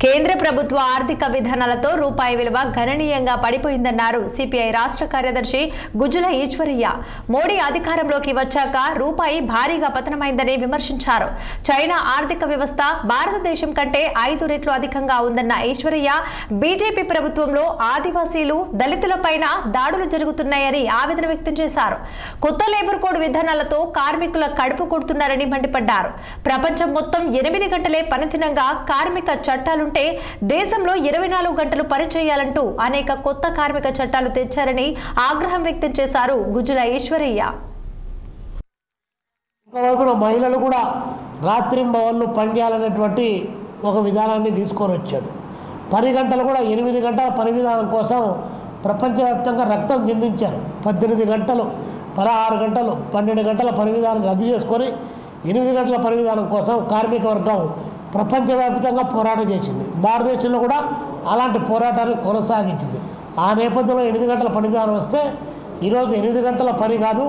కేంద్ర ప్రభుత్వ ఆర్థిక విధానాలతో రూపాయి విలువ గణనీయంగా పడిపోయిందన్నారు సిపిఐ రాష్ట్ర కార్యదర్శి గుజ్జుల ఈశ్వరయ్య. మోడీ అధికారంలోకి వచ్చాక రూపాయి భారీగా పతనమైందని విమర్శించారు. చైనా ఆర్థిక వ్యవస్థ భారతదేశం కంటే 5 రెట్లు అధికంగా ఉందన్న ఈశ్వరయ్య, బీజేపీ ప్రభుత్వంలో ఆదివాసీలు, దళితులపైన దాడులు జరుగుతున్నాయని ఆవేదన వ్యక్తం చేశారు. కొత్త లేబర్ కోడ్ విధానాలతో కార్మికుల కడుపు కొడుతున్నారని మండిపడ్డారు. ప్రపంచం మొత్తం 8 గంటలే పనిదినంగా కార్మిక చట్టాలు దేశంలో 24 గంటలు పనిచేయాలంటూ అనేక కొత్త కార్మిక చట్టాలు తెచ్చారని ఆగ్రహం వ్యక్తం చేశారు గుజ్జుల ఈశ్వరయ్య. ఇంకోవైపున మహిళలు కూడా రాత్రింబవళ్ళు పనిచేయాలనేటువంటి ఒక విధానాన్ని తీసుకొని వచ్చాడు. 10 గంటలు కూడా 8 గంటల పని విధానం కోసం ప్రపంచవ్యాప్తంగా రక్తం చిందించారు. 18 గంటలు, 16 గంటలు, 12 గంటల పని విధానం రద్దు చేసుకొని 8 గంటల పని విధానం కోసం కార్మిక వర్గం ప్రపంచవ్యాప్తంగా పోరాటం చేసింది. భారతదేశంలో కూడా అలాంటి పోరాటాన్ని కొనసాగించింది. ఆ నేపథ్యంలో 8 గంటల పని విధానం వస్తే ఈరోజు 8 గంటల పని కాదు,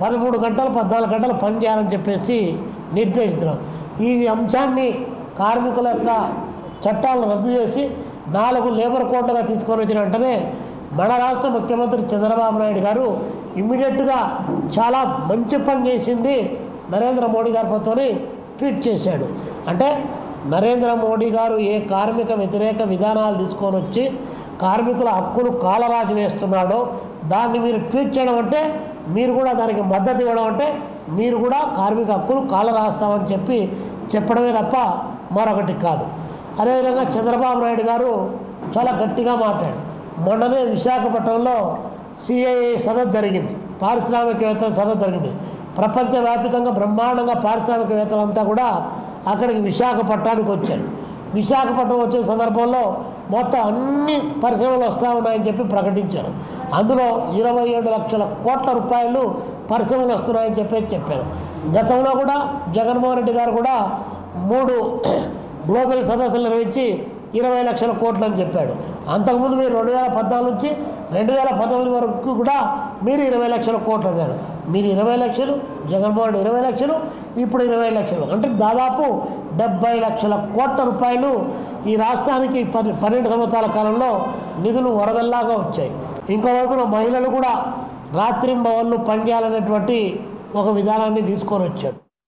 13 గంటలు, 14 గంటలు పని చేయాలని చెప్పేసి నిర్దేశించడం. ఈ అంశాన్ని కార్మికుల యొక్క చట్టాలను రద్దు చేసి 4 లేబర్ కోడ్లుగా తీసుకొని వచ్చిన వెంటనే మన రాష్ట్ర ముఖ్యమంత్రి చంద్రబాబు నాయుడు గారు ఇమ్మీడియట్గా చాలా మంచి పని చేసింది నరేంద్ర మోడీ గారితో ట్వీట్ చేశాడు. అంటే నరేంద్ర మోడీ గారు ఏ కార్మిక వ్యతిరేక విధానాలు తీసుకొని వచ్చి కార్మికుల హక్కులు కాలరాజు వేస్తున్నాడో దాన్ని మీరు ట్వీట్ చేయడం అంటే, మీరు కూడా దానికి మద్దతు ఇవ్వడం అంటే, మీరు కూడా కార్మిక హక్కులు కాలరాస్తామని చెప్పడమే తప్ప మరొకటి కాదు. అదేవిధంగా చంద్రబాబు నాయుడు గారు చాలా గట్టిగా మాట్లాడారు. మొన్ననే విశాఖపట్నంలో సిఐఐ సదస్సు జరిగింది, పారిశ్రామికవేత్తల సదస్సు జరిగింది. ప్రపంచవ్యాప్తంగా బ్రహ్మాండంగా పారిశ్రామికవేత్తలంతా కూడా అక్కడికి విశాఖపట్నానికి వచ్చారు. విశాఖపట్నం వచ్చిన సందర్భంలో మొత్తం అన్ని పరిశ్రమలు వస్తూ ఉన్నాయని చెప్పి ప్రకటించారు. అందులో 27 లక్షల కోట్ల రూపాయలు పరిశ్రమలు వస్తున్నాయని చెప్పారు. గతంలో కూడా జగన్మోహన్ రెడ్డి గారు కూడా 3 గ్లోబల్ సదస్సులు నిర్వహించి 20 లక్షల కోట్లు అని చెప్పాడు. అంతకుముందు మీరు 2014 నుంచి 2019 వరకు కూడా మీరు 20 లక్షల కోట్లు అన్నారు. మీరు 20 లక్షలు, జగన్మోహన్ 20 లక్షలు, ఇప్పుడు 20 లక్షలు, అంటే దాదాపు 70 లక్షల కోట్ల రూపాయలు ఈ రాష్ట్రానికి 12 సంవత్సరాల కాలంలో నిధులు వరదల్లాగా వచ్చాయి. ఇంకోవైపున మహిళలు కూడా రాత్రింబవళ్ళు పనిచేయాలనేటువంటి ఒక విధానాన్ని తీసుకొని వచ్చాడు.